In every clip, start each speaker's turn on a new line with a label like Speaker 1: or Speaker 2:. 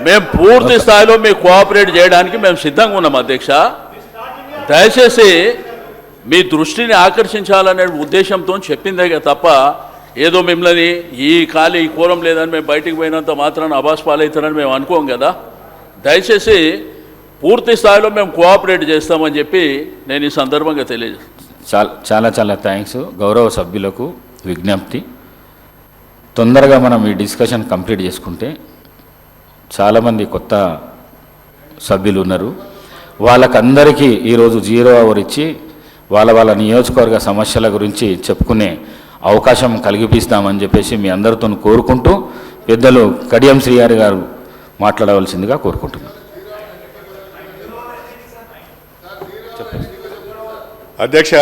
Speaker 1: మేము పూర్తి స్థాయిలో మీకు కోఆపరేట్ చేయడానికి మేము సిద్ధంగా ఉన్నాం అధ్యక్ష. దయచేసి మీ దృష్టిని ఆకర్షించాలనే ఉద్దేశంతో చెప్పిందే తప్ప ఏదో మిమ్మల్ని ఈ కోరం లేదని మేము బయటికి పోయినంత మాత్రాన అబాస్ పాలవుతారని మేము అనుకోం కదా. దయచేసి పూర్తి స్థాయిలో మేము కోఆపరేట్ చేస్తామని చెప్పి నేను ఈ సందర్భంగా తెలియజేస్తాను.
Speaker 2: చాలా చాలా థ్యాంక్స్. గౌరవ సభ్యులకు విజ్ఞప్తి, తొందరగా మనం ఈ డిస్కషన్ కంప్లీట్ చేసుకుంటే చాలామంది కొత్త సభ్యులు ఉన్నారు, వాళ్ళకందరికీ ఈరోజు 0 అవర్ ఇచ్చి వాళ్ళ నియోజకవర్గ సమస్యల గురించి చెప్పుకునే అవకాశం కలిగిపిస్తామని చెప్పేసి మీ అందరితో కోరుకుంటూ పెద్దలు కడియం శ్రీహరి గారు మాట్లాడవలసిందిగా కోరుకుంటున్నాను.
Speaker 3: అధ్యక్ష,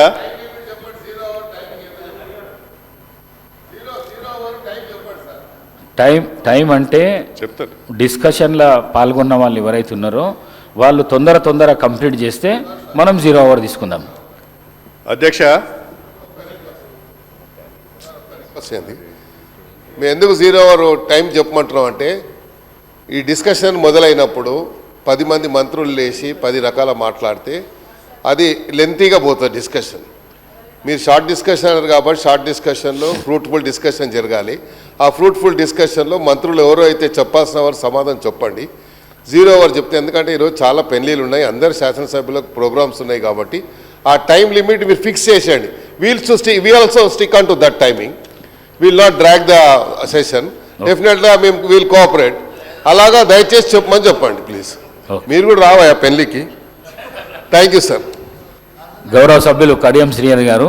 Speaker 2: టైం అంటే
Speaker 3: చెప్తారు.
Speaker 2: డిస్కషన్లో పాల్గొన్న వాళ్ళు ఎవరైతే ఉన్నారో వాళ్ళు తొందర కంప్లీట్ చేస్తే మనం 0 అవర్ తీసుకుందాం.
Speaker 3: అధ్యక్ష, మేము ఎందుకు 0 అవర్ టైం చెప్పమంటున్నాం అంటే ఈ డిస్కషన్ మొదలైనప్పుడు 10 మంది మంత్రులు లేచి 10 రకాల మాట్లాడితే అది లెంతీగా పోతుంది డిస్కషన్. మీరు షార్ట్ డిస్కషన్ అన్నారు కాబట్టి షార్ట్ డిస్కషన్లో ఫ్రూట్ఫుల్ డిస్కషన్ జరగాలి. ఆ ఫ్రూట్ఫుల్ డిస్కషన్లో మంత్రులు ఎవరో అయితే చెప్పాల్సిన వారు సమాధానం చెప్పండి. 0 అవర్ చెప్తే, ఎందుకంటే ఈరోజు చాలా పెళ్లిళ్ళు ఉన్నాయి, అందరు శాసనసభ్యులకు ప్రోగ్రామ్స్ ఉన్నాయి కాబట్టి ఆ టైం లిమిట్ మీరు ఫిక్స్ చేసేయండి. We also stick on to that timing. Will not drag the session. డెఫినెట్గా మేము విల్ కోఆపరేట్. అలాగా దయచేసి చెప్పమని చెప్పండి ప్లీజ్. మీరు కూడా రావా పెళ్లికి. Thank you sir.
Speaker 2: గౌరవ సభ్యులు కడియం శ్రీహరి గారు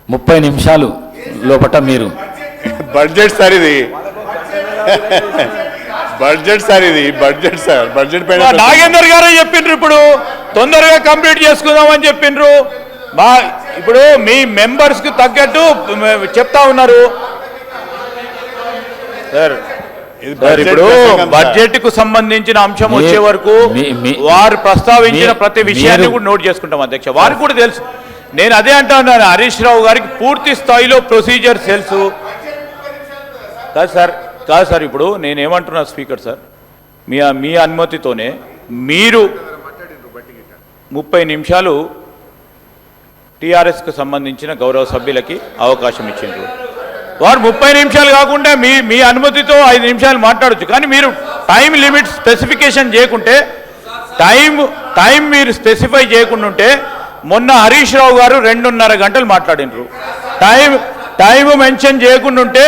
Speaker 2: 30 నిమిషాలు లోపల మీరు
Speaker 3: బడ్జెట్ సార్ ఇది బడ్జెట్ సార్ బడ్జెట్ పైన
Speaker 4: నాగేందర్ గారే చెప్పిండ్రు ఇప్పుడు తొందరగా కంప్లీట్ చేసుకుందామని చెప్పిండ్రు. ఇప్పుడు మీ మెంబర్స్కి తగ్గట్టు చెప్తా ఉన్నారు సార్. ఇప్పుడు బడ్జెట్ కు సంబంధించిన అంశం వచ్చే వరకు వారు ప్రస్తావించిన ప్రతి విషయాన్ని కూడా నోట్ చేసుకుంటాం అధ్యక్ష. వారికి కూడా తెలుసు. నేను అదే అంటున్నాను, హరీష్ రావు గారికి పూర్తి స్థాయిలో ప్రొసీజర్ తెలుసు. కాదు సార్ ఇప్పుడు నేనేమంటున్నా స్పీకర్ సార్, మీ అనుమతితోనే మీరు 30 నిమిషాలు టీఆర్ఎస్కు సంబంధించిన గౌరవ సభ్యులకి అవకాశం ఇచ్చిండ్రు. వారు 30 నిమిషాలు కాకుండా మీ అనుమతితో 5 నిమిషాలు మాట్లాడచ్చు. కానీ మీరు టైం లిమిట్ స్పెసిఫికేషన్ చేయకుంటే, టైం మీరు స్పెసిఫై చేయకుండా ఉంటే, మొన్న హరీష్ రావు గారు 2.5 గంటలు మాట్లాడినరు. టైం మెన్షన్ చేయకుండా ఉంటే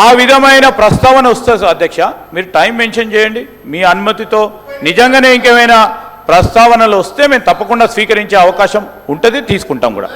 Speaker 4: ఆ విధమైన ప్రస్తావన వస్తుంది అధ్యక్ష. మీరు టైం మెన్షన్ చేయండి. మీ అనుమతితో నిజంగానే ఇంకేమైనా ప్రస్తావనలు వస్తే మేము తప్పకుండా స్వీకరించే అవకాశం ఉంటుంది, తీసుకుంటాం కూడా.